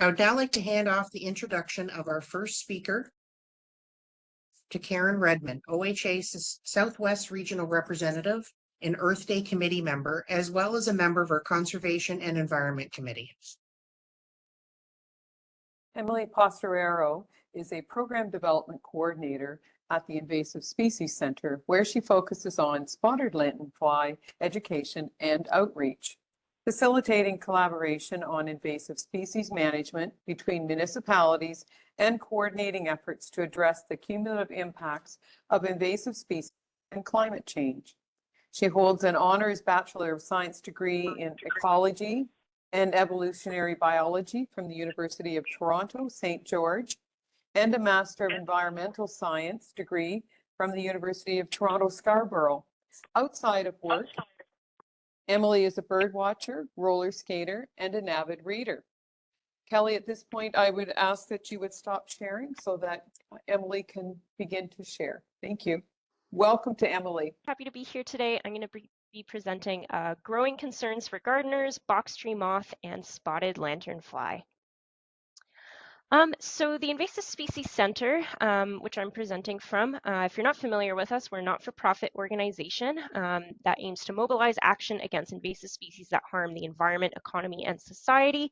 I would now like to hand off the introduction of our first speaker to Karen Redmond, OHA Southwest Regional Representative and Earth Day Committee member, as well as a member of our Conservation and Environment Committee. Emily Posteraro is a program development coordinator at the Invasive Species Centre, where she focuses on spotted lanternfly education and outreach, facilitating collaboration on invasive species management between municipalities and coordinating efforts to address the cumulative impacts of invasive species and climate change. She holds an honors Bachelor of Science degree in ecology and evolutionary biology from the University of Toronto, St. George, and a Master of Environmental Science degree from the University of Toronto, Scarborough. Outside of work, Emily is a bird watcher, roller skater, and an avid reader. Kelly, at this point, I would ask that you would stop sharing so that Emily can begin to share. Thank you. Welcome to Emily. Happy to be here today. I'm going to be presenting growing concerns for gardeners, box tree moth, and spotted lanternfly. So the Invasive Species Centre, which I'm presenting from, if you're not familiar with us, we're a not-for-profit organization that aims to mobilize action against invasive species that harm the environment, economy, and society.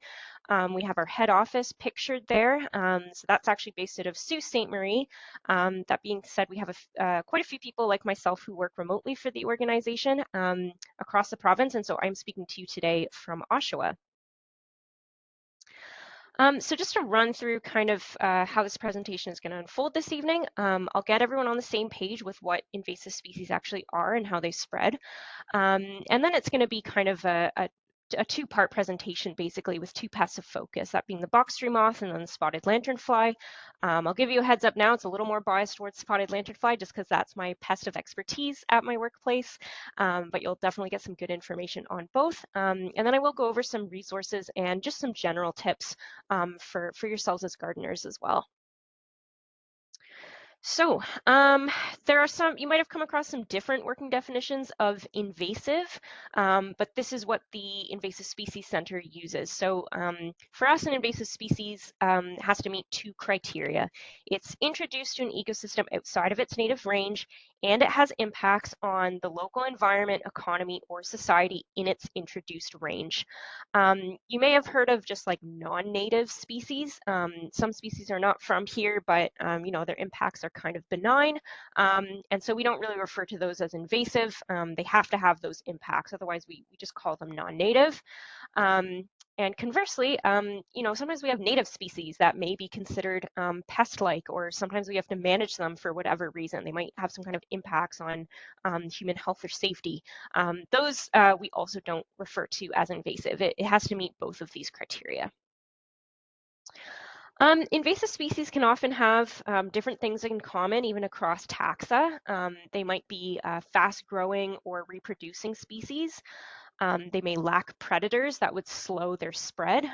We have our head office pictured there. So that's actually based out of Sault Ste. Marie. That being said, we have quite a few people like myself who work remotely for the organization across the province, and so I'm speaking to you today from Oshawa. So just to run through kind of how this presentation is going to unfold this evening, I'll get everyone on the same page with what invasive species actually are and how they spread. And then it's going to be kind of a two-part presentation, basically, with two pests of focus, that being the box tree moth and then the spotted lanternfly. I'll give you a heads up now, it's a little more biased towards spotted lanternfly just because that's my pest of expertise at my workplace, but you'll definitely get some good information on both. And then I will go over some resources and just some general tips for yourselves as gardeners as well. So there are some, you might have come across some different working definitions of invasive, but this is what the Invasive Species Centre uses. So for us, an invasive species has to meet two criteria. It's introduced to an ecosystem outside of its native range, and it has impacts on the local environment, economy, or society in its introduced range. You may have heard of just like non-native species. Some species are not from here, but you know, their impacts are kind of benign. And so we don't really refer to those as invasive. They have to have those impacts. Otherwise, we just call them non-native. And conversely, you know, sometimes we have native species that may be considered pest-like, or sometimes we have to manage them for whatever reason. They might have some kind of impacts on human health or safety. Those we also don't refer to as invasive. It has to meet both of these criteria. Invasive species can often have different things in common, even across taxa. They might be fast-growing or reproducing species. They may lack predators that would slow their spread.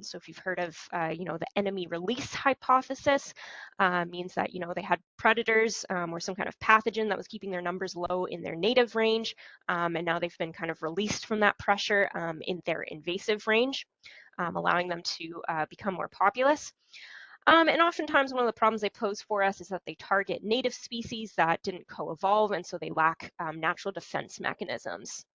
So if you've heard of, you know, the enemy release hypothesis, means that, you know, they had predators or some kind of pathogen that was keeping their numbers low in their native range, and now they've been kind of released from that pressure in their invasive range, allowing them to become more populous. And oftentimes one of the problems they pose for us is that they target native species that didn't co-evolve, and so they lack natural defense mechanisms.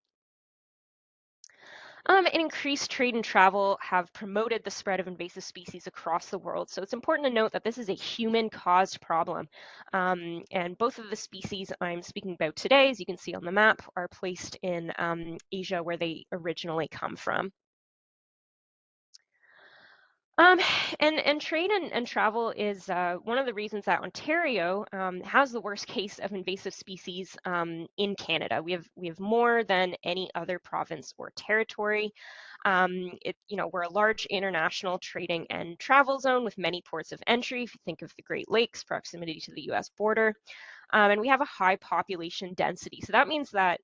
And increased trade and travel have promoted the spread of invasive species across the world. So it's important to note that this is a human-caused problem. And both of the species I'm speaking about today, as you can see on the map, are placed in Asia, where they originally come from. And trade and travel is one of the reasons that Ontario has the worst case of invasive species in Canada. We have more than any other province or territory. You know, we're a large international trading and travel zone with many ports of entry. If you think of the Great Lakes, proximity to the U.S. border. And we have a high population density. So that means that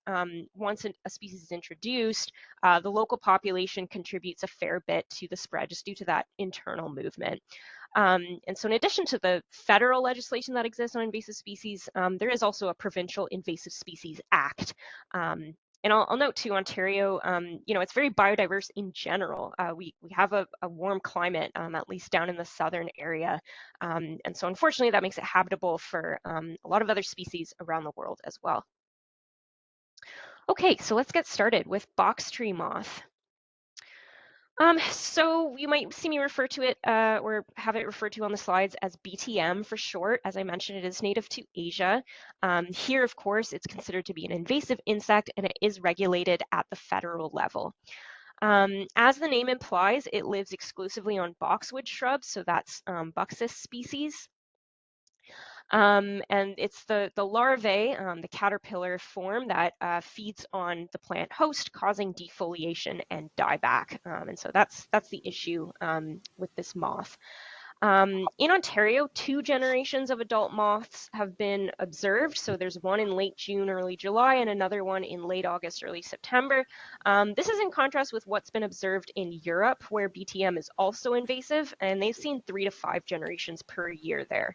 once a species is introduced, the local population contributes a fair bit to the spread just due to that internal movement. And so in addition to the federal legislation that exists on invasive species, there is also a provincial Invasive Species Act. And I'll note too, Ontario, you know, it's very biodiverse in general. We have a warm climate, at least down in the southern area. And so unfortunately that makes it habitable for a lot of other species around the world as well. Okay, so let's get started with box tree moth. So you might see me refer to it or have it referred to on the slides as BTM for short. As I mentioned, it is native to Asia. Here, of course, it's considered to be an invasive insect and it is regulated at the federal level. As the name implies, it lives exclusively on boxwood shrubs, so that's Buxus species. And it's the larvae, the caterpillar form that feeds on the plant host, causing defoliation and dieback. And so that's the issue with this moth. In Ontario, 2 generations of adult moths have been observed. So there's one in late June, early July, and another one in late August, early September. This is in contrast with what's been observed in Europe, where BTM is also invasive, and they've seen 3 to 5 generations per year there.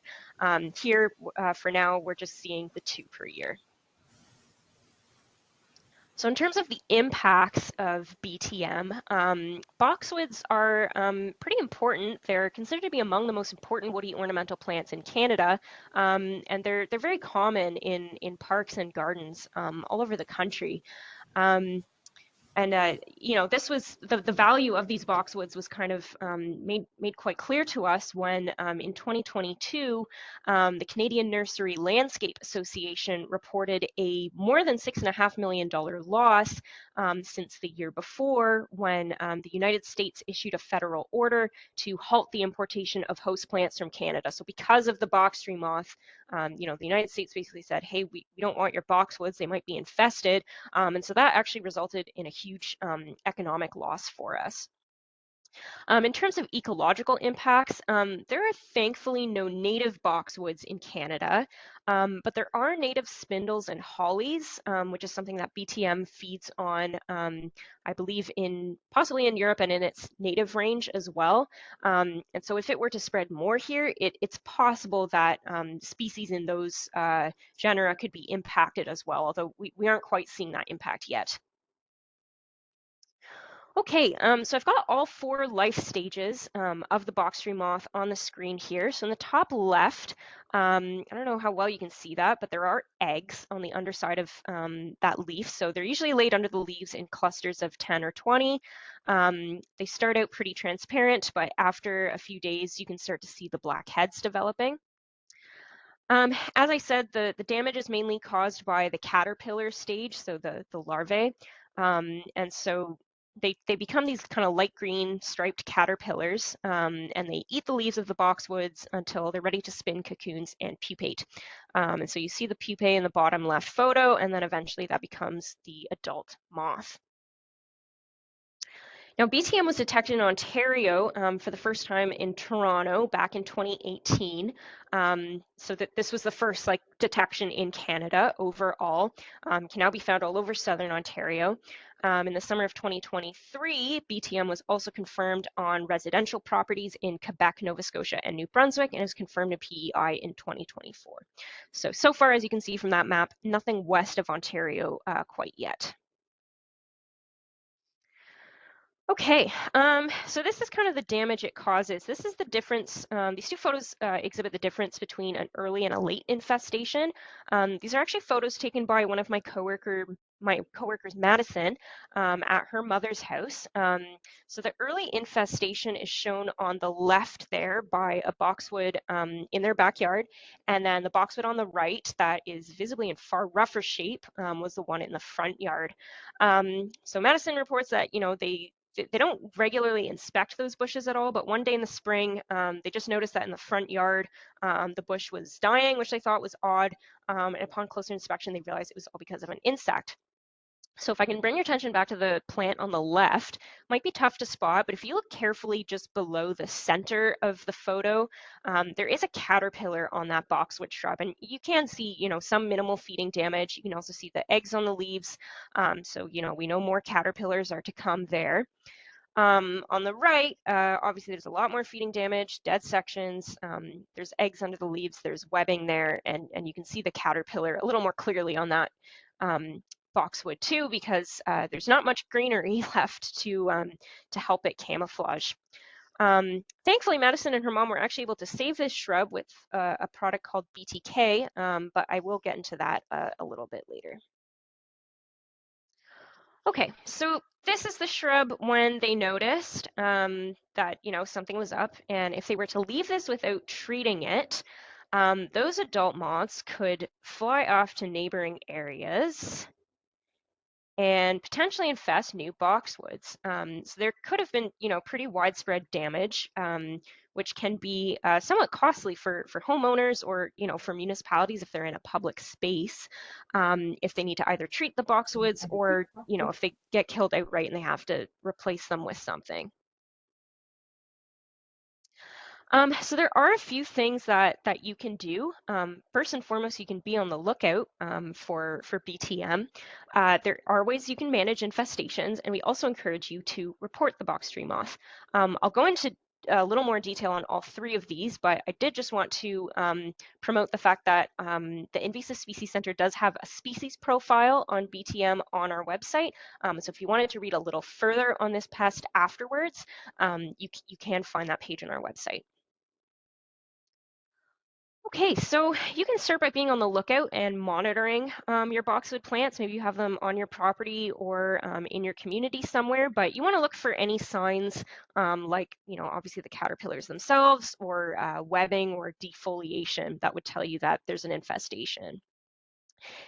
Here, for now, we're just seeing the 2 per year. So in terms of the impacts of BTM, boxwoods are pretty important. They're considered to be among the most important woody ornamental plants in Canada, and they're very common in parks and gardens all over the country. And you know, this was the value of these boxwoods was kind of made quite clear to us when in 2022 the Canadian Nursery Landscape Association reported a more than $6.5 million loss since the year before, when the United States issued a federal order to halt the importation of host plants from Canada. So because of the box tree moth, you know, the United States basically said, hey, we don't want your boxwoods, they might be infested. And so that actually resulted in a huge economic loss for us. In terms of ecological impacts, there are thankfully no native boxwoods in Canada, but there are native spindles and hollies, which is something that BTM feeds on, I believe, possibly in Europe and in its native range as well. And so if it were to spread more here, it's possible that species in those genera could be impacted as well, although we aren't quite seeing that impact yet. Okay, so I've got all 4 life stages of the box tree moth on the screen here. So in the top left, I don't know how well you can see that, but there are eggs on the underside of that leaf. So they're usually laid under the leaves in clusters of 10 or 20. They start out pretty transparent, but after a few days, you can start to see the black heads developing. As I said, the damage is mainly caused by the caterpillar stage, so the larvae. And so they become these kind of light green striped caterpillars, and they eat the leaves of the boxwoods until they're ready to spin cocoons and pupate. And so you see the pupae in the bottom left photo, and then eventually that becomes the adult moth. Now, BTM was detected in Ontario for the first time in Toronto back in 2018. So that this was the first detection in Canada overall. Can now be found all over southern Ontario. In the summer of 2023, BTM was also confirmed on residential properties in Quebec, Nova Scotia, and New Brunswick, and is confirmed in PEI in 2024. So far, as you can see from that map, nothing west of Ontario quite yet. Okay, so this is kind of the damage it causes. This is the difference. These 2 photos exhibit the difference between an early and a late infestation. These are actually photos taken by one of my coworkers, Madison, at her mother's house. So the early infestation is shown on the left there by a boxwood in their backyard, and then the boxwood on the right that is visibly in far rougher shape was the one in the front yard. So Madison reports that, you know, they don't regularly inspect those bushes at all, but one day in the spring, they just noticed that in the front yard, the bush was dying, which they thought was odd. And upon closer inspection, they realized it was all because of an insect. So if I can bring your attention back to the plant on the left, might be tough to spot, but if you look carefully just below the center of the photo, there is a caterpillar on that boxwood shrub, and you can see, you know, some minimal feeding damage. You can also see the eggs on the leaves. So, you know, we know more caterpillars are to come there. On the right, obviously there's a lot more feeding damage, dead sections, there's eggs under the leaves, there's webbing there, and you can see the caterpillar a little more clearly on that boxwood too, because there's not much greenery left to help it camouflage. Thankfully, Madison and her mom were actually able to save this shrub with a product called BTK, but I will get into that a little bit later. Okay, so this is the shrub when they noticed that, you know, something was up, and if they were to leave this without treating it, those adult moths could fly off to neighboring areas and potentially infest new boxwoods. So there could have been, you know, pretty widespread damage, which can be somewhat costly for homeowners or, you know, for municipalities if they're in a public space, if they need to either treat the boxwoods or, you know, if they get killed outright and they have to replace them with something. So there are a few things that you can do. First and foremost, you can be on the lookout for BTM. There are ways you can manage infestations, and we also encourage you to report the box tree moth. I'll go into a little more detail on all three of these, but I did just want to promote the fact that the Invasive Species Centre does have a species profile on BTM on our website. So if you wanted to read a little further on this pest afterwards, you can find that page on our website. Okay, so you can start by being on the lookout and monitoring your boxwood plants. Maybe you have them on your property or in your community somewhere, but you want to look for any signs like, you know, obviously the caterpillars themselves or webbing or defoliation that would tell you that there's an infestation.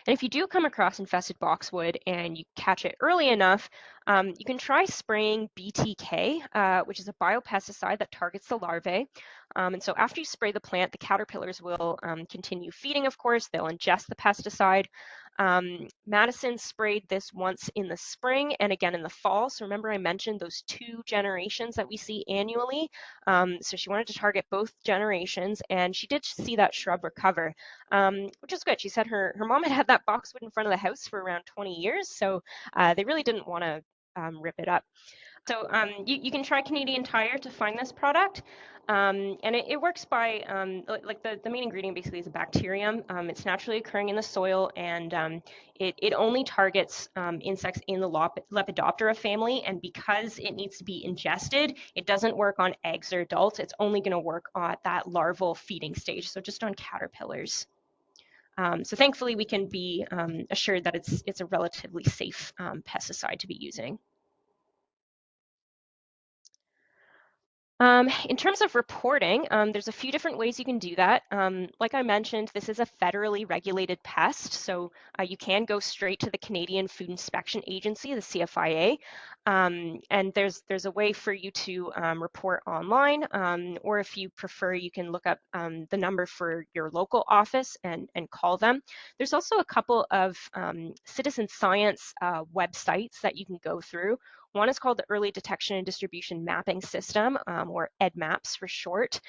And if you do come across infested boxwood and you catch it early enough, you can try spraying BTK, which is a biopesticide that targets the larvae. And so after you spray the plant, the caterpillars will continue feeding, of course. They'll ingest the pesticide. Madison sprayed this once in the spring and again in the fall. So remember I mentioned those 2 generations that we see annually. So she wanted to target both generations, and she did see that shrub recover, which is good. She said her mom had that boxwood in front of the house for around 20 years, so they really didn't want to rip it up. So you can try Canadian Tire to find this product. And it works by, like the main ingredient basically is a bacterium. It's naturally occurring in the soil, and it only targets insects in the Lepidoptera family. And because it needs to be ingested, it doesn't work on eggs or adults. It's only going to work at that larval feeding stage, so just on caterpillars. So thankfully, we can be assured that it's a relatively safe pesticide to be using. In terms of reporting, there's a few different ways you can do that. Like I mentioned, this is a federally regulated pest, so you can go straight to the Canadian Food Inspection Agency, the CFIA, and there's a way for you to report online, or if you prefer, you can look up the number for your local office and call them. There's also a couple of citizen science websites that you can go through. One is called the Early Detection and Distribution Mapping System, or EDMAPS for short.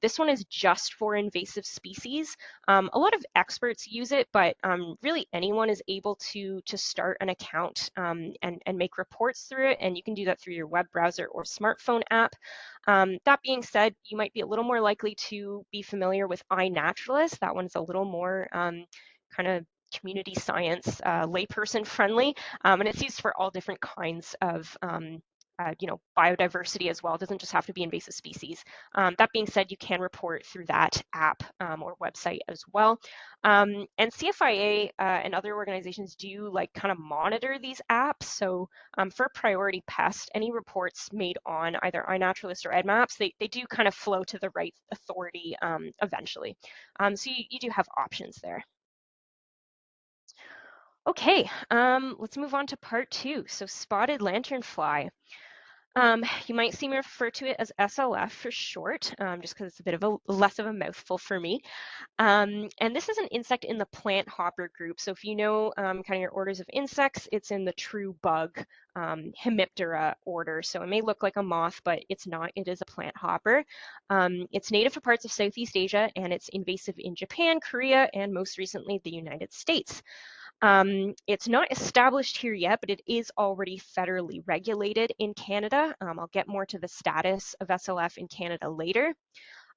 This one is just for invasive species. A lot of experts use it, but really anyone is able to start an account and make reports through it, and you can do that through your web browser or smartphone app. That being said, you might be a little more likely to be familiar with iNaturalist. That one's a little more kind of community science, layperson friendly, and it's used for all different kinds of biodiversity as well. It doesn't just have to be invasive species. That being said, you can report through that app or website as well. And CFIA and other organizations do kind of monitor these apps. So for priority pest, any reports made on either iNaturalist or EDMAPS, they do kind of flow to the right authority eventually. So you do have options there. Okay, let's move on to part 2. So spotted lanternfly. You might see me refer to it as SLF for short, just because it's a bit of a less of a mouthful for me. And this is an insect in the plant hopper group. So if you know kind of your orders of insects, it's in the true bug Hemiptera order. So it may look like a moth, but it's not. It is a plant hopper. It's native to parts of Southeast Asia, and it's invasive in Japan, Korea, and most recently the United States. It's not established here yet, but it is already federally regulated in Canada. I'll get more to the status of SLF in Canada later.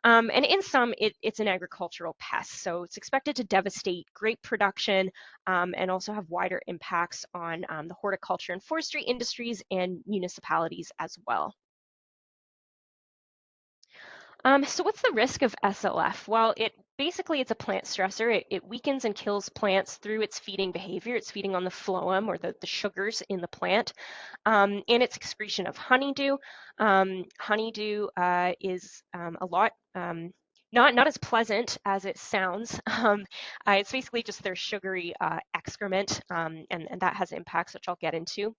And in some, it's an agricultural pest. So it's expected to devastate grape production and also have wider impacts on the horticulture and forestry industries and municipalities as well. So what's the risk of SLF? Well, it's a plant stressor. It weakens and kills plants through its feeding behavior. It's feeding on the phloem, or the sugars in the plant, and its excretion of honeydew. Honeydew is a lot not as pleasant as it sounds. It's basically just their sugary excrement, and that has impacts, which I'll get into.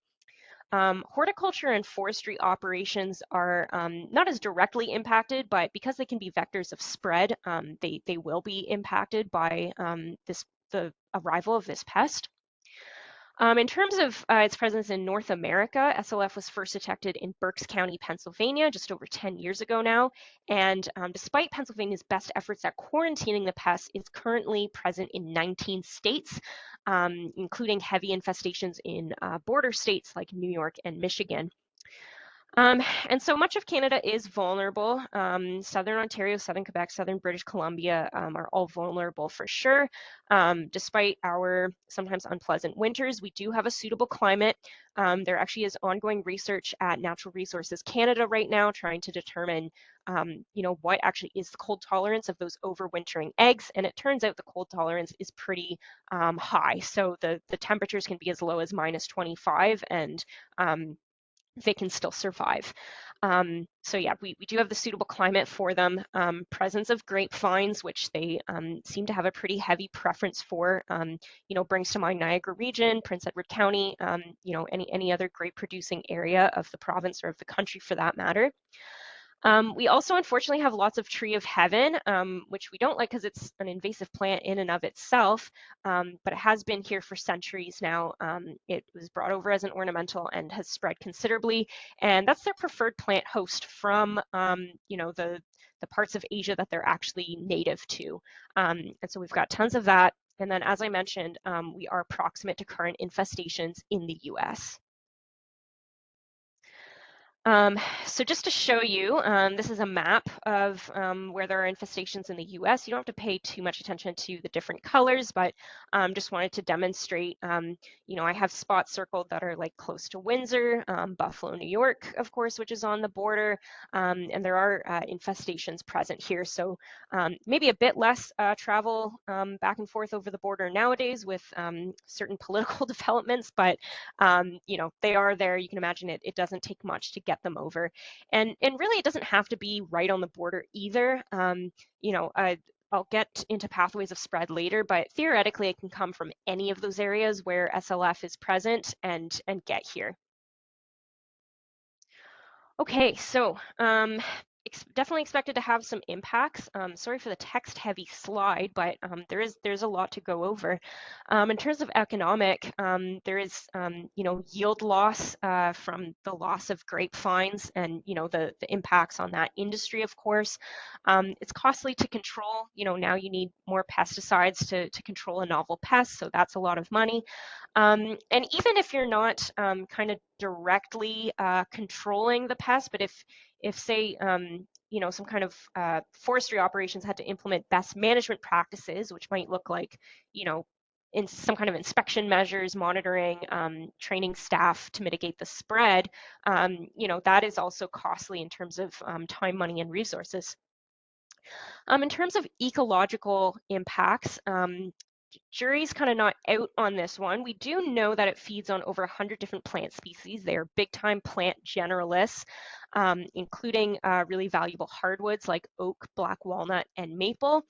Horticulture and forestry operations are not as directly impacted, but because they can be vectors of spread, they will be impacted by the arrival of this pest. In terms of its presence in North America, SLF was first detected in Berks County, Pennsylvania, just over 10 years ago now. And despite Pennsylvania's best efforts at quarantining the pest, it's currently present in 19 states, including heavy infestations in border states like New York and Michigan. And so much of Canada is vulnerable. Southern Ontario, Southern Quebec, Southern British Columbia are all vulnerable for sure. Despite our sometimes unpleasant winters, we do have a suitable climate. There actually is ongoing research at Natural Resources Canada right now trying to determine what actually is the cold tolerance of those overwintering eggs. And it turns out the cold tolerance is pretty high. So the temperatures can be as low as -25, and they can still survive. So yeah, we do have the suitable climate for them. Presence of grapevines, which they seem to have a pretty heavy preference for, brings to mind Niagara region, Prince Edward County, any other grape producing area of the province or of the country for that matter. We also unfortunately have lots of tree of heaven, which we don't like because it's an invasive plant in and of itself, but it has been here for centuries now. It was brought over as an ornamental and has spread considerably, and that's their preferred plant host from the parts of Asia that they're actually native to. And so we've got tons of that. And then, as I mentioned, we are proximate to current infestations in the US. So just to show you, this is a map of where there are infestations in the US. You don't have to pay too much attention to the different colors, but just wanted to demonstrate, I have spots circled that are like close to Windsor, Buffalo, New York, of course, which is on the border, and there are infestations present here. So maybe a bit less travel back and forth over the border nowadays with certain political developments, but they are there. You can imagine it doesn't take much to get them over. And really, it doesn't have to be right on the border either. I'll get into pathways of spread later, but theoretically, it can come from any of those areas where SLF is present and get here. Okay, so definitely expected to have some impacts. Sorry for the text-heavy slide, but there's a lot to go over. In terms of economic, there is yield loss from the loss of grapevines, and the impacts on that industry, of course. It's costly to control. Now you need more pesticides to control a novel pest, so that's a lot of money. And even if you're not kind of directly controlling the pest, but if say some kind of forestry operations had to implement best management practices, which might look like in some kind of inspection measures, monitoring, training staff to mitigate the spread, that is also costly in terms of time, money, and resources. In terms of ecological impacts, jury's kind of not out on this one. We do know that it feeds on over 100 different plant species. They are big-time plant generalists, including really valuable hardwoods like oak, black walnut, and maple.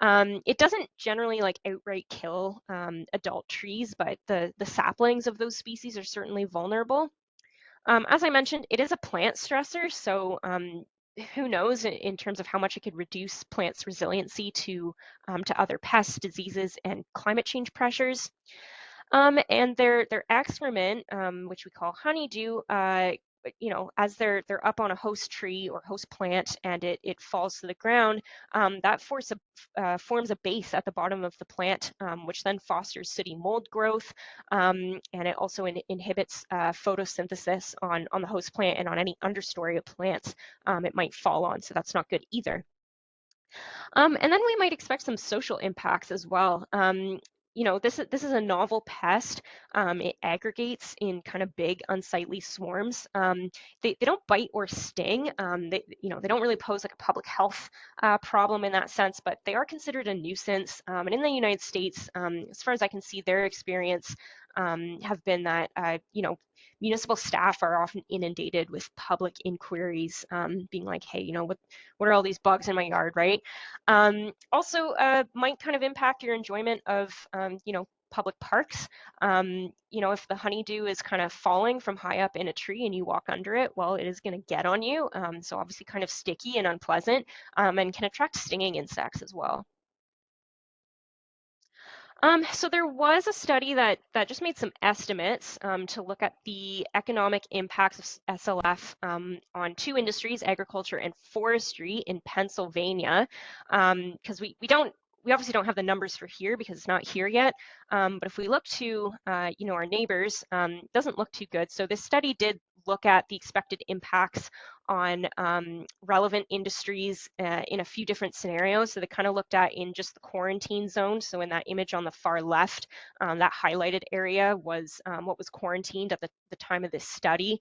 It doesn't generally outright kill adult trees, but the saplings of those species are certainly vulnerable. As I mentioned, it is a plant stressor, so who knows in terms of how much it could reduce plants' resiliency to other pests, diseases, and climate change pressures. And their excrement, which we call honeydew, as they're up on a host tree or host plant and it falls to the ground, that forms a base at the bottom of the plant, which then fosters sooty mold growth, and it also inhibits photosynthesis on the host plant and on any understory of plants it might fall on, so that's not good either. And then we might expect some social impacts as well. This is a novel pest. It aggregates in kind of big, unsightly swarms. They don't bite or sting. They don't really pose like a public health problem in that sense, but they are considered a nuisance. And in the United States, as far as I can see, their experience have been that municipal staff are often inundated with public inquiries, being like, hey, what are all these bugs in my yard, right? Also, might kind of impact your enjoyment of, public parks. If the honeydew is kind of falling from high up in a tree and you walk under it, well, it is going to get on you. So obviously kind of sticky and unpleasant, and can attract stinging insects as well. So there was a study that just made some estimates to look at the economic impacts of SLF on two industries, agriculture and forestry in Pennsylvania, because we obviously don't have the numbers for here because it's not here yet. But if we look to our neighbors, it doesn't look too good. So this study did look at the expected impacts on relevant industries in a few different scenarios. So they kind of looked at in just the quarantine zone. So in that image on the far left, that highlighted area was what was quarantined at the time of this study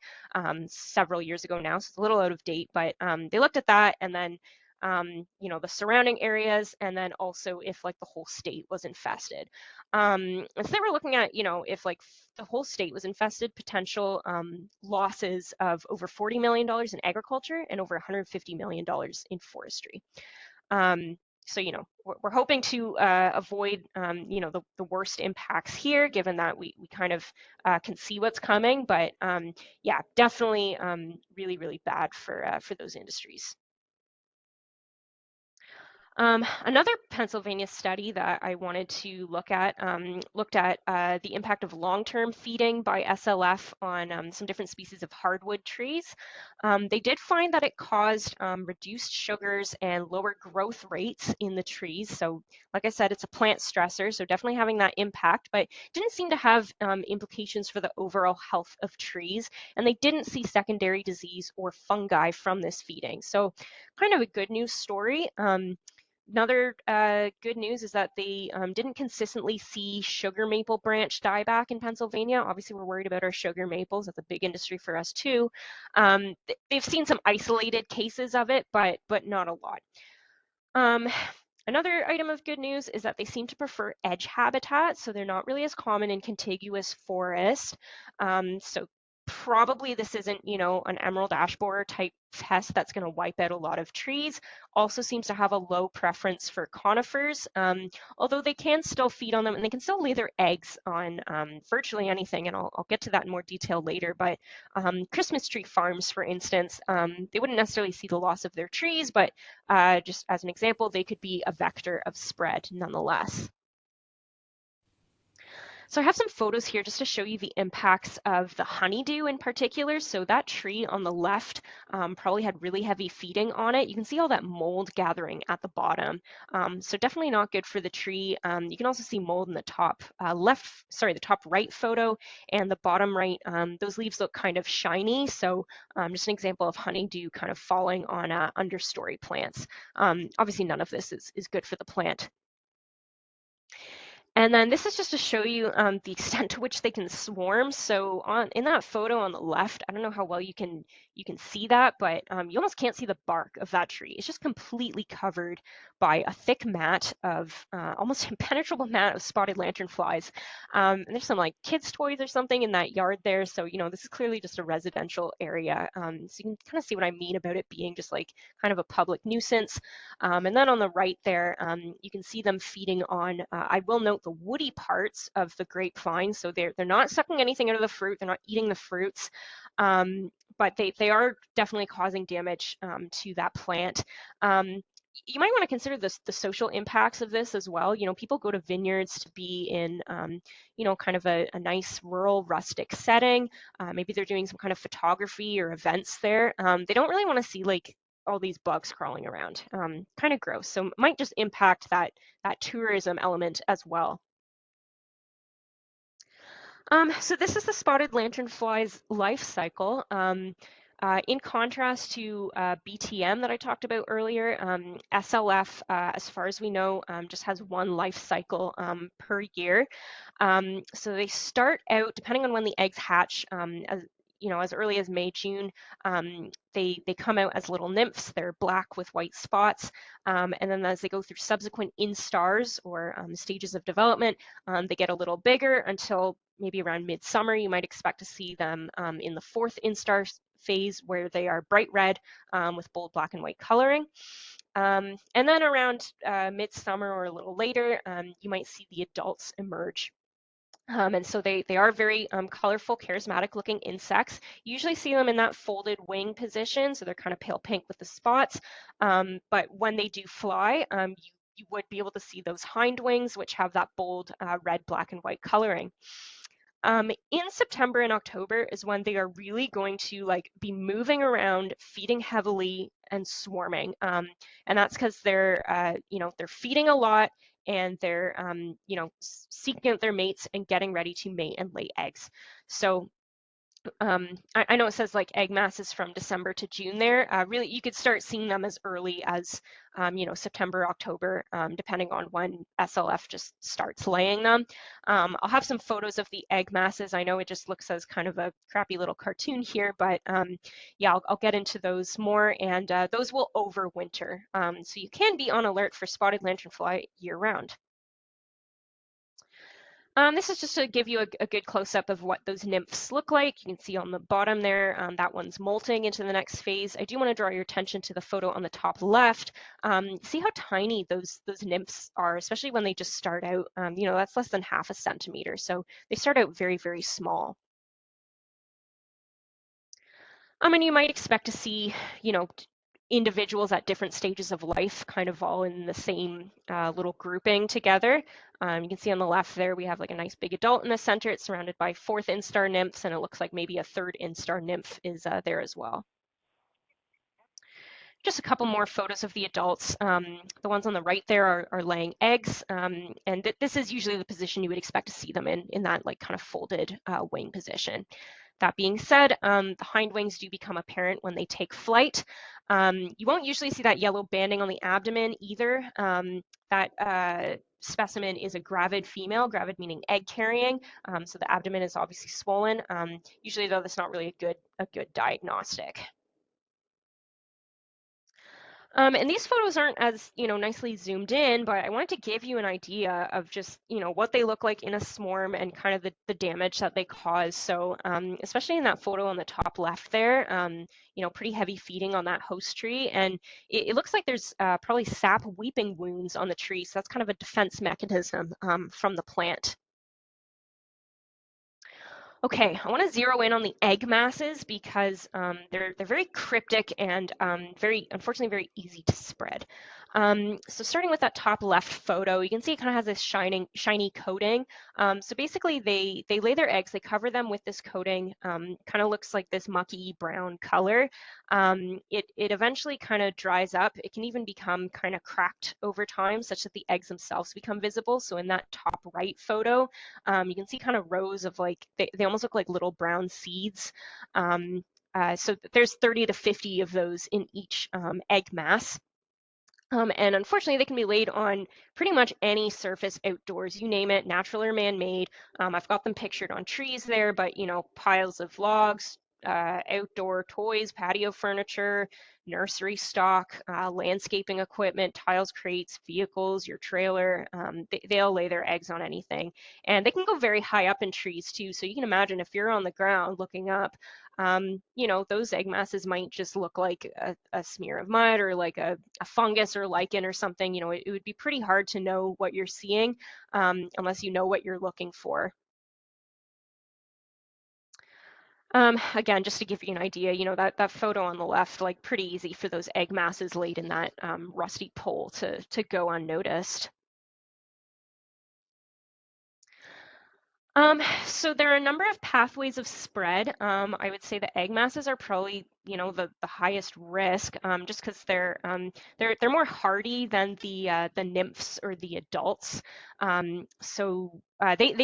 several years ago now. So it's a little out of date, but they looked at that and then the surrounding areas, and then also if like the whole state was infested. So they were looking at, if like the whole state was infested, potential losses of over $40 million in agriculture and over $150 million in forestry. So, we're hoping to avoid, the worst impacts here, given that we kind of can see what's coming. But yeah, definitely really, really bad for those industries. Another Pennsylvania study that I wanted to look at looked at the impact of long-term feeding by SLF on some different species of hardwood trees. They did find that it caused reduced sugars and lower growth rates in the trees. So like I said, it's a plant stressor, so definitely having that impact, but didn't seem to have implications for the overall health of trees. And they didn't see secondary disease or fungi from this feeding. So kind of a good news story. Another good news is that they didn't consistently see sugar maple branch dieback in Pennsylvania. Obviously, we're worried about our sugar maples. That's a big industry for us too. They've seen some isolated cases of it, but not a lot. Another item of good news is that they seem to prefer edge habitat, so they're not really as common in contiguous forest. So probably this isn't, an emerald ash borer type pest that's going to wipe out a lot of trees. Also seems to have a low preference for conifers, although they can still feed on them and they can still lay their eggs on virtually anything. And I'll get to that in more detail later. But Christmas tree farms, for instance, they wouldn't necessarily see the loss of their trees, but just as an example, they could be a vector of spread nonetheless. So I have some photos here just to show you the impacts of the honeydew in particular. So that tree on the left probably had really heavy feeding on it. You can see all that mold gathering at the bottom. So definitely not good for the tree. You can also see mold in the top the top right photo and the bottom right. Those leaves look kind of shiny. So just an example of honeydew kind of falling on understory plants. Obviously none of this is good for the plant. And then this is just to show you the extent to which they can swarm. So in that photo on the left, I don't know how well you can see that, but you almost can't see the bark of that tree. It's just completely covered by a thick mat of almost impenetrable mat of spotted lanternflies. And there's some like kids' toys or something in that yard there. So this is clearly just a residential area. So you can kind of see what I mean about it being just like kind of a public nuisance. And then on the right there, you can see them feeding on, I will note, the woody parts of the grapevine. So they're not sucking anything out of the fruit. They're not eating the fruits, but they are definitely causing damage to that plant. You might want to consider the social impacts of this as well. People go to vineyards to be in, kind of a nice rural rustic setting. Maybe they're doing some kind of photography or events there. They don't really want to see like all these bugs crawling around. Kind of gross. So it might just impact that tourism element as well. So this is the spotted lanternfly's life cycle. In contrast to BTM that I talked about earlier, SLF, as far as we know, just has one life cycle per year. So they start out, depending on when the eggs hatch, as early as May, June, they come out as little nymphs. They're black with white spots. And then as they go through subsequent instars or stages of development, they get a little bigger until maybe around midsummer. You might expect to see them in the fourth instar phase, where they are bright red with bold black and white coloring. And then around midsummer or a little later, you might see the adults emerge. And so they are very colorful, charismatic looking insects. You usually see them in that folded wing position, so they're kind of pale pink with the spots. But when they do fly, you would be able to see those hind wings, which have that bold red, black, and white coloring. In September and October is when they are really going to be moving around, feeding heavily and swarming. And that's because they're feeding a lot, and they're seeking out their mates and getting ready to mate and lay eggs. So I know it says egg masses from December to June there. Really, you could start seeing them as early as September, October, depending on when SLF just starts laying them. I'll have some photos of the egg masses. I know it just looks as kind of a crappy little cartoon here, but yeah, I'll get into those more, and those will overwinter. So you can be on alert for spotted lanternfly year round. This is just to give you a good close-up of what those nymphs look like. You can see on the bottom there, that one's molting into the next phase. I do want to draw your attention to the photo on the top left. See how tiny those nymphs are, especially when they just start out. That's less than half a centimeter. So they start out very, very small. And you might expect to see, individuals at different stages of life kind of all in the same little grouping together. You can see on the left there, we have a nice big adult in the center. It's surrounded by fourth instar nymphs, and it looks like maybe a third instar nymph is there as well. Just a couple more photos of the adults. The ones on the right there are laying eggs, and this is usually the position you would expect to see them in that kind of folded wing position. That being said, the hind wings do become apparent when they take flight. You won't usually see that yellow banding on the abdomen either. That specimen is a gravid female, gravid meaning egg carrying, so the abdomen is obviously swollen. Usually though, that's not really a good diagnostic. And these photos aren't as, nicely zoomed in, but I wanted to give you an idea of just, what they look like in a swarm and kind of the damage that they cause. So especially in that photo on the top left there, pretty heavy feeding on that host tree. And it looks like there's probably sap weeping wounds on the tree. So that's kind of a defense mechanism from the plant. Okay, I want to zero in on the egg masses because they're very cryptic and unfortunately very easy to spread. So starting with that top left photo, you can see it kind of has this shiny coating. So basically they lay their eggs, they cover them with this coating, kind of looks like this mucky brown color. It eventually kind of dries up. It can even become kind of cracked over time such that the eggs themselves become visible. So in that top right photo, you can see kind of rows of they almost look like little brown seeds. So there's 30 to 50 of those in each egg mass. And unfortunately, they can be laid on pretty much any surface outdoors, you name it, natural or man-made. I've got them pictured on trees there, but piles of logs, outdoor toys, patio furniture, nursery stock, landscaping equipment, tiles, crates, vehicles, your trailer. They'll lay their eggs on anything. And they can go very high up in trees too. So you can imagine if you're on the ground looking up, those egg masses might just look like a smear of mud or like a fungus or lichen or something. It would be pretty hard to know what you're seeing unless you know what you're looking for. Again, just to give you an idea, that photo on the left, pretty easy for those egg masses laid in that rusty pole to go unnoticed. So there are a number of pathways of spread. I would say the egg masses are probably, the highest risk, just because they're more hardy than the nymphs or the adults. They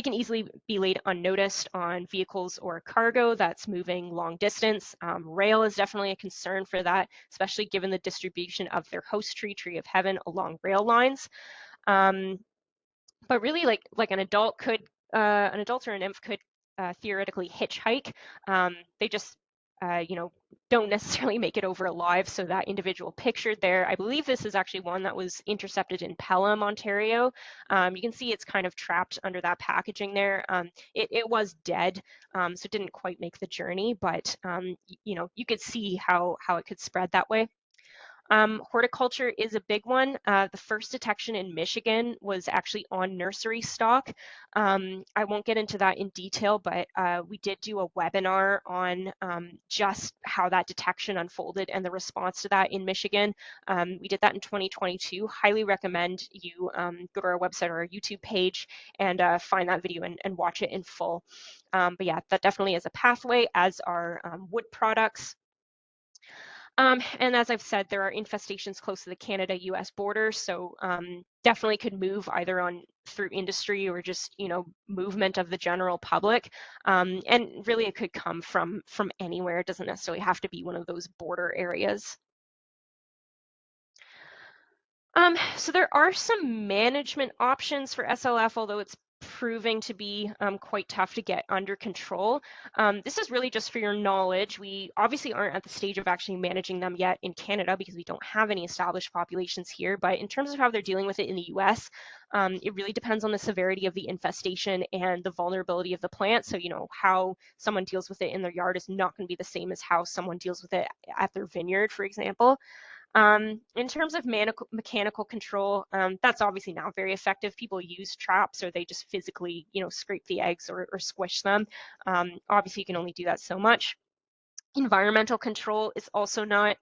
can easily be laid unnoticed on vehicles or cargo that's moving long distance. Rail is definitely a concern for that, especially given the distribution of their host tree of heaven, along rail lines. Um, but really, like an adult or a nymph could theoretically hitchhike. They just don't necessarily make it over alive. So that individual pictured there, I believe this is actually one that was intercepted in Pelham, Ontario. You can see it's kind of trapped under that packaging there. It was dead, so it didn't quite make the journey, but you could see how it could spread that way. Horticulture is a big one. The first detection in Michigan was actually on nursery stock. I won't get into that in detail, but we did do a webinar on just how that detection unfolded and the response to that in Michigan. We did that in 2022. Highly recommend you go to our website or our YouTube page and find that video and watch it in full. But yeah, that definitely is a pathway, as are wood products. And as I've said, there are infestations close to the Canada-US border, so definitely could move either through industry or just movement of the general public. And really, it could come from anywhere. It doesn't necessarily have to be one of those border areas. So there are some management options for SLF, although it's proving to be quite tough to get under control. This is really just for your knowledge. We obviously aren't at the stage of actually managing them yet in Canada because we don't have any established populations here. But in terms of how they're dealing with it in the US, it really depends on the severity of the infestation and the vulnerability of the plant. So, how someone deals with it in their yard is not going to be the same as how someone deals with it at their vineyard, for example. In terms of mechanical control, that's obviously not very effective. People use traps, or they just physically, scrape the eggs or squish them. Obviously, you can only do that so much. Environmental control is also not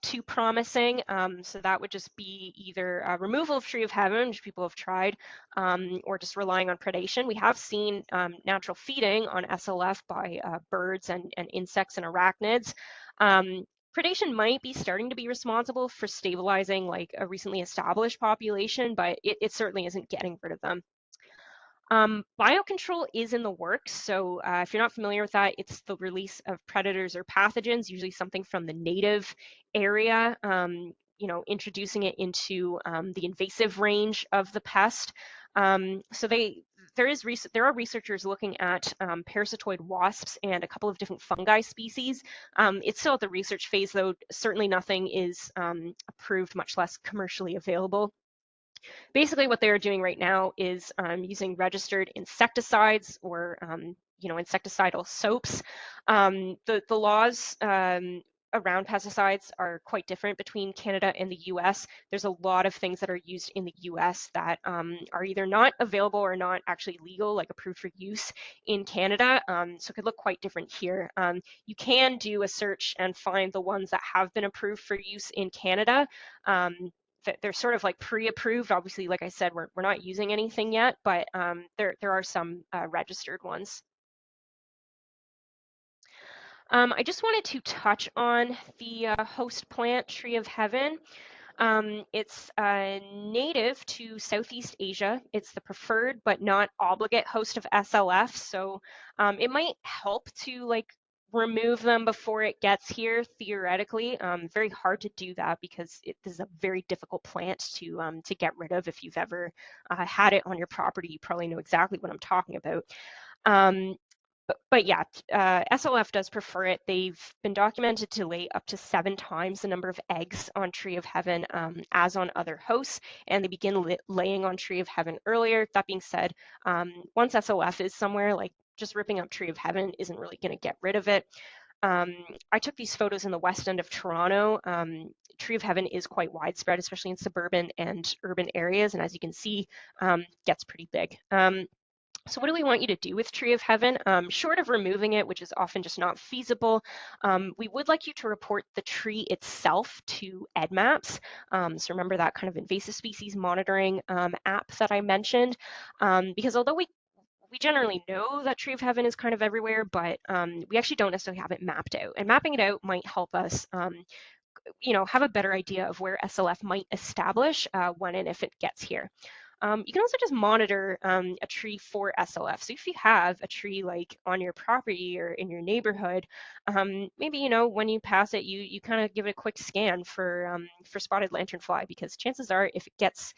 too promising. So that would just be either removal of tree of heaven, which people have tried, or just relying on predation. We have seen natural feeding on SLF by birds and insects and arachnids. Predation might be starting to be responsible for stabilizing like a recently established population, but it certainly isn't getting rid of them. Biocontrol is in the works. So if you're not familiar with that, it's the release of predators or pathogens, usually something from the native area, introducing it into the invasive range of the pest. There are researchers looking at parasitoid wasps and a couple of different fungi species. It's still at the research phase, though. Certainly nothing is approved, much less commercially available. Basically, what they're doing right now is using registered insecticides or insecticidal soaps. The laws around pesticides are quite different between Canada and the US. There's a lot of things that are used in the US that are either not available or not actually legal, like approved for use in Canada. So it could look quite different here. You can do a search and find the ones that have been approved for use in Canada. They're sort of like pre-approved. Obviously, like I said, we're not using anything yet, but there are some registered ones. I just wanted to touch on the host plant, tree of heaven. It's native to Southeast Asia. It's the preferred but not obligate host of SLF, so it might help to remove them before it gets here, theoretically. Very hard to do that because this is a very difficult plant to get rid of. If you've ever had it on your property, you probably know exactly what I'm talking about. But yeah, SLF does prefer it. They've been documented to lay up to 7 times the number of eggs on tree of heaven as on other hosts, and they begin laying on tree of heaven earlier. That being said, once SLF is somewhere, like just ripping up tree of heaven isn't really going to get rid of it. I took these photos in the west end of Toronto. Tree of heaven is quite widespread, especially in suburban and urban areas, and as you can see, gets pretty big. So what do we want you to do with tree of heaven? Short of removing it, which is often just not feasible, we would like you to report the tree itself to EDMAPS. So remember that kind of invasive species monitoring app that I mentioned, because although we generally know that tree of heaven is kind of everywhere, but we actually don't necessarily have it mapped out. And mapping it out might help us, have a better idea of where SLF might establish when and if it gets here. You can also just monitor a tree for SLF. So if you have a tree like on your property or in your neighborhood, maybe when you pass it, you kind of give it a quick scan for spotted lanternfly, because chances are if it gets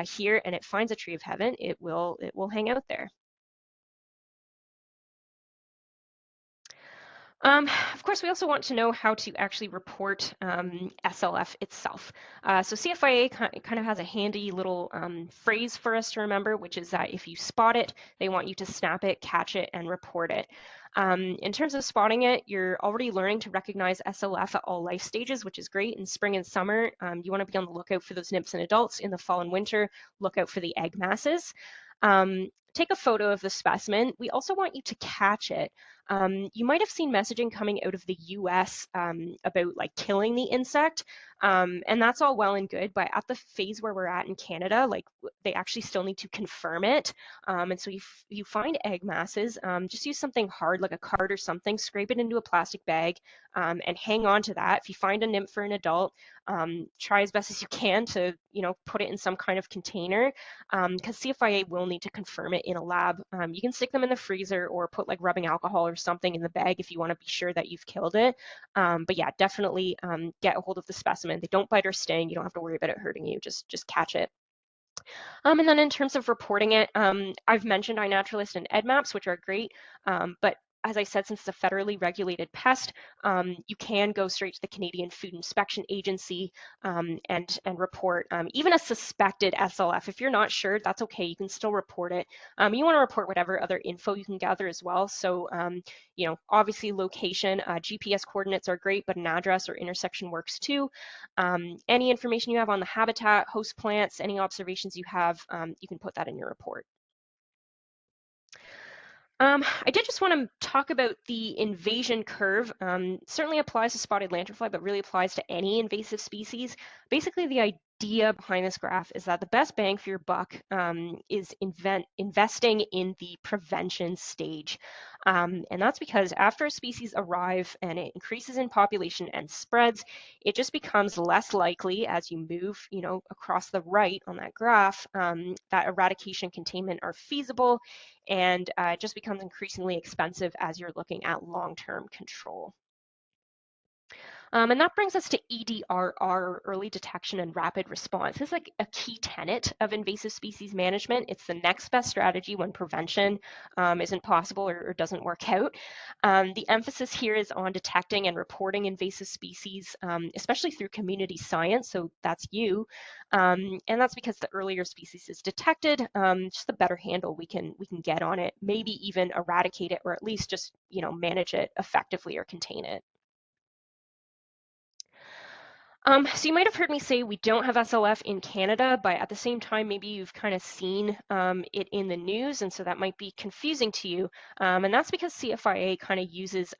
here and it finds a tree of heaven, it will hang out there. Of course, we also want to know how to actually report SLF itself. So CFIA kind of has a handy little phrase for us to remember, which is that if you spot it, they want you to snap it, catch it, and report it. In terms of spotting it, you're already learning to recognize SLF at all life stages, which is great. In spring and summer, you want to be on the lookout for those nymphs and adults. In the fall and winter, look out for the egg masses. Take a photo of the specimen. We also want you to catch it. You might have seen messaging coming out of the US about like killing the insect, and that's all well and good, but at the phase where we're at in Canada, like they actually still need to confirm it. And so if you find egg masses, just use something hard like a card or something, scrape it into a plastic bag, and hang on to that. If you find a nymph or an adult, try as best as you can to put it in some kind of container, because CFIA will need to confirm it in a lab. You can stick them in the freezer or put like rubbing alcohol or something in the bag if you want to be sure that you've killed it. But yeah, definitely get a hold of the specimen. They don't bite or sting. You don't have to worry about it hurting you. Just catch it. And then in terms of reporting it, I've mentioned iNaturalist and EdMaps, which are great, but as I said, since it's a federally regulated pest, you can go straight to the Canadian Food Inspection Agency and report even a suspected SLF. If you're not sure, that's okay. You can still report it. You want to report whatever other info you can gather as well. So, obviously location, GPS coordinates are great, but an address or intersection works too. Any information you have on the habitat, host plants, any observations you have, you can put that in your report. I did just want to talk about the invasion curve. Certainly applies to spotted lanternfly, but really applies to any invasive species. Basically, the idea behind this graph is that the best bang for your buck is investing in the prevention stage. And that's because after a species arrives and it increases in population and spreads, it just becomes less likely as you move, across the right on that graph, that eradication containment are feasible, and it just becomes increasingly expensive as you're looking at long-term control. And that brings us to EDRR, early detection and rapid response. This is like a key tenet of invasive species management. It's the next best strategy when prevention isn't possible or doesn't work out. The emphasis here is on detecting and reporting invasive species, especially through community science. So that's you. And that's because the earlier species is detected, just the better handle we can get on it, maybe even eradicate it, or at least just manage it effectively or contain it. So you might have heard me say we don't have SLF in Canada, but at the same time, maybe you've kind of seen it in the news, and so that might be confusing to you. And that's because CFIA kind of uses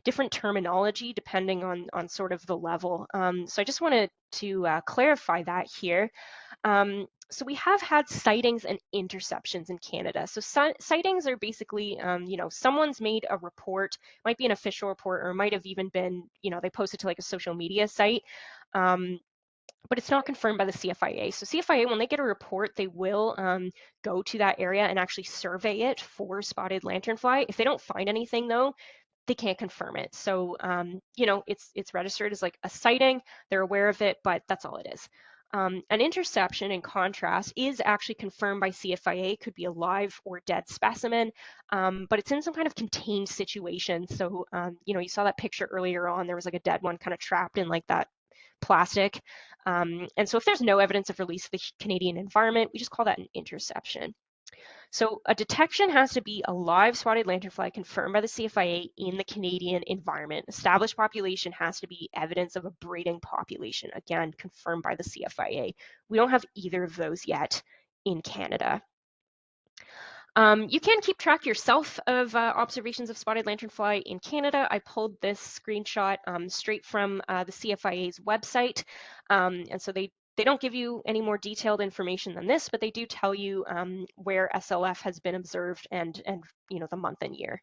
different terminology depending on sort of the level. So I just wanted to clarify that here. So we have had sightings and interceptions in Canada. So sightings are basically, someone's made a report, might be an official report, or might have even been, they posted to like a social media site, but it's not confirmed by the CFIA. So CFIA, when they get a report, they will go to that area and actually survey it for spotted lanternfly. If they don't find anything though, they can't confirm it. So, it's registered as like a sighting, they're aware of it, but that's all it is. An interception, in contrast, is actually confirmed by CFIA, could be a live or dead specimen, but it's in some kind of contained situation. So, you saw that picture earlier on, there was like a dead one kind of trapped in like that plastic. And so if there's no evidence of release of the Canadian environment, we just call that an interception. So a detection has to be a live spotted lanternfly confirmed by the CFIA in the Canadian environment. Established population has to be evidence of a breeding population, again, confirmed by the CFIA. We don't have either of those yet in Canada. You can keep track yourself of observations of spotted lanternfly in Canada. I pulled this screenshot straight from the CFIA's website. And so they They don't give you any more detailed information than this, but they do tell you where SLF has been observed and the month and year.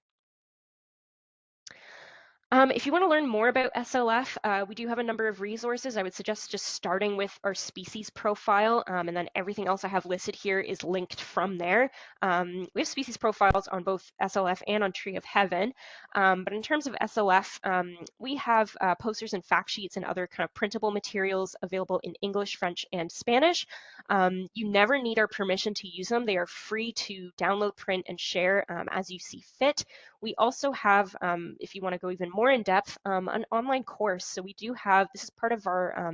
If you want to learn more about SLF, we do have a number of resources. I would suggest just starting with our species profile, and then everything else I have listed here is linked from there. We have species profiles on both SLF and on Tree of Heaven, but in terms of SLF, we have posters and fact sheets and other kind of printable materials available in English, French, and Spanish. You never need our permission to use them. They are free to download, print, and share as you see fit. We also have, if you want to go even more in depth, an online course. So we do have, this is part of our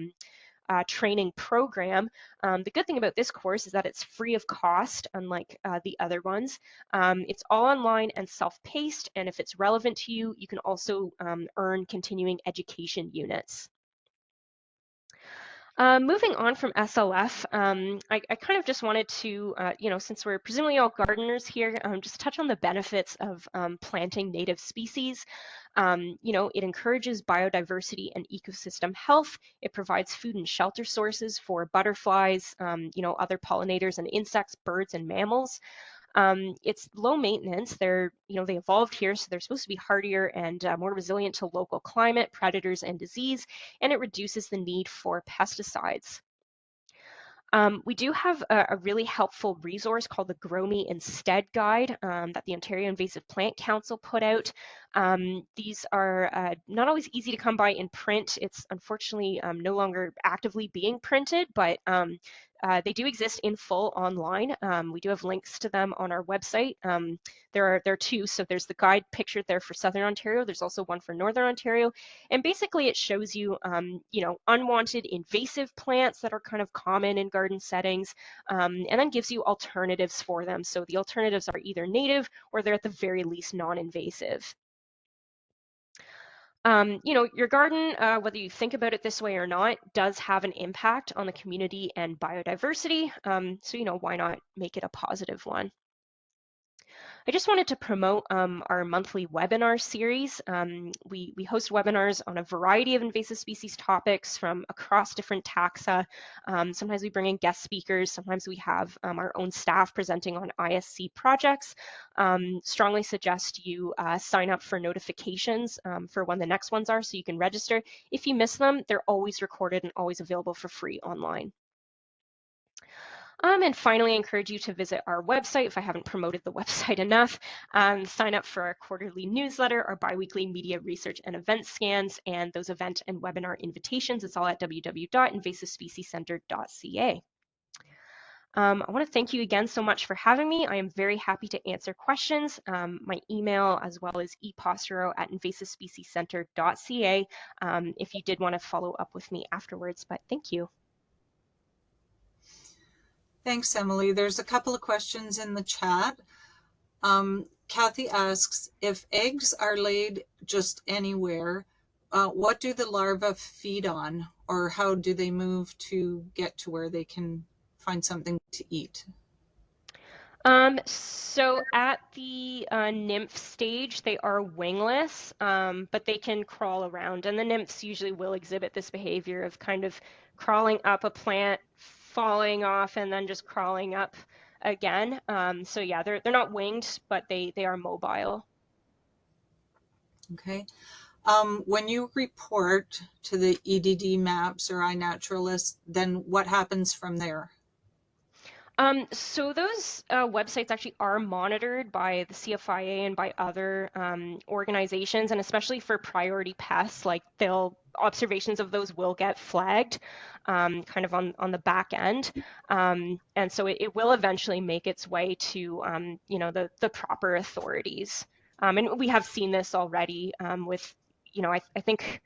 training program. The good thing about this course is that it's free of cost, unlike the other ones. It's all online and self-paced, and if it's relevant to you, you can also earn continuing education units. Moving on from SLF, I kind of just wanted to, since we're presumably all gardeners here, just touch on the benefits of planting native species. It encourages biodiversity and ecosystem health. It provides food and shelter sources for butterflies, other pollinators and insects, birds and mammals. It's low maintenance. They evolved here, so they're supposed to be hardier and more resilient to local climate, predators, and disease, and it reduces the need for pesticides. We do have a really helpful resource called the Grow Me Instead Guide that the Ontario Invasive Plant Council put out. These are not always easy to come by in print. It's unfortunately no longer actively being printed, but they do exist in full online. We do have links to them on our website. There are two, so there's the guide pictured there for Southern Ontario. There's also one for Northern Ontario, and basically it shows you, unwanted invasive plants that are kind of common in garden settings, and then gives you alternatives for them. So the alternatives are either native or they're at the very least non-invasive. Your garden, whether you think about it this way or not, does have an impact on the community and biodiversity. So, why not make it a positive one? I just wanted to promote our monthly webinar series. We host webinars on a variety of invasive species topics from across different taxa. Sometimes we bring in guest speakers. Sometimes we have our own staff presenting on ISC projects. Strongly suggest you sign up for notifications for when the next ones are so you can register. If you miss them, they're always recorded and always available for free online. And finally, I encourage you to visit our website if I haven't promoted the website enough. Sign up for our quarterly newsletter, our biweekly media research and event scans, and those event and webinar invitations. It's all at www.invasivespeciescentre.ca. I want to thank you again so much for having me. I am very happy to answer questions. My email as well as eposteraro@invasivespeciescentre.ca if you did want to follow up with me afterwards, but thank you. Thanks, Emily. There's a couple of questions in the chat. Kathy asks, if eggs are laid just anywhere, what do the larvae feed on, or how do they move to get to where they can find something to eat? So at the nymph stage, they are wingless, but they can crawl around, and the nymphs usually will exhibit this behavior of kind of crawling up a plant, falling off, and then just crawling up again. So yeah, they're not winged, but they are mobile. Okay. When you report to the EDD maps or iNaturalist, then what happens from there? So those websites actually are monitored by the CFIA and by other organizations, and especially for priority pests, like observations of those will get flagged kind of on the back end. And so it will eventually make its way to, the proper authorities. And we have seen this already with, I think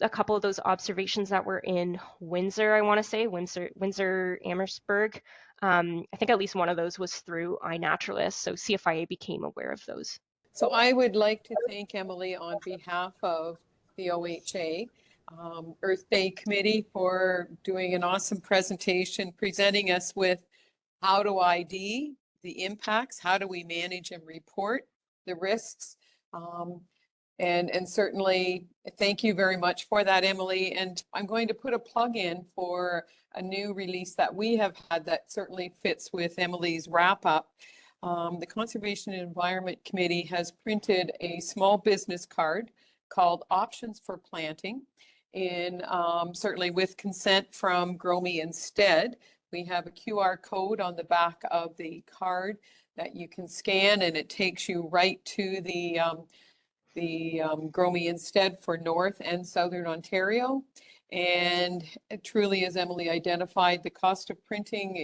a couple of those observations that were in Windsor, I want to say, Windsor, Amherstburg, I think at least one of those was through iNaturalist, so CFIA became aware of those. So I would like to thank Emily on behalf of the OHA Earth Day Committee for doing an awesome presentation, presenting us with how to ID the impacts, how do we manage and report the risks. And certainly, thank you very much for that, Emily. And I'm going to put a plug in for a new release that we have had that certainly fits with Emily's wrap up. The Conservation and Environment Committee has printed a small business card called Options for Planting, in certainly with consent from Grow Me Instead. We have a QR code on the back of the card that you can scan, and it takes you right to the Grow Me Instead for North and Southern Ontario. And truly, as Emily identified, the cost of printing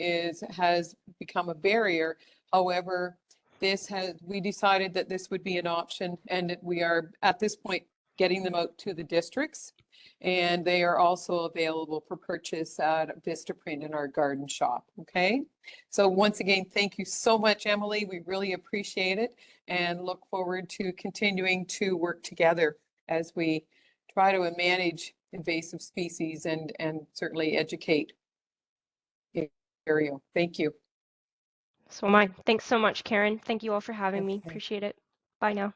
has become a barrier. However, we decided that this would be an option, and we are at this point getting them out to the districts, and they are also available for purchase at Vistaprint in our garden shop. Okay, so once again, thank you so much, Emily. We really appreciate it and look forward to continuing to work together as we try to manage invasive species and certainly educate the area. Thank you. So am I. Thanks so much, Karen. Thank you all for having me. Okay. Appreciate it. Bye now.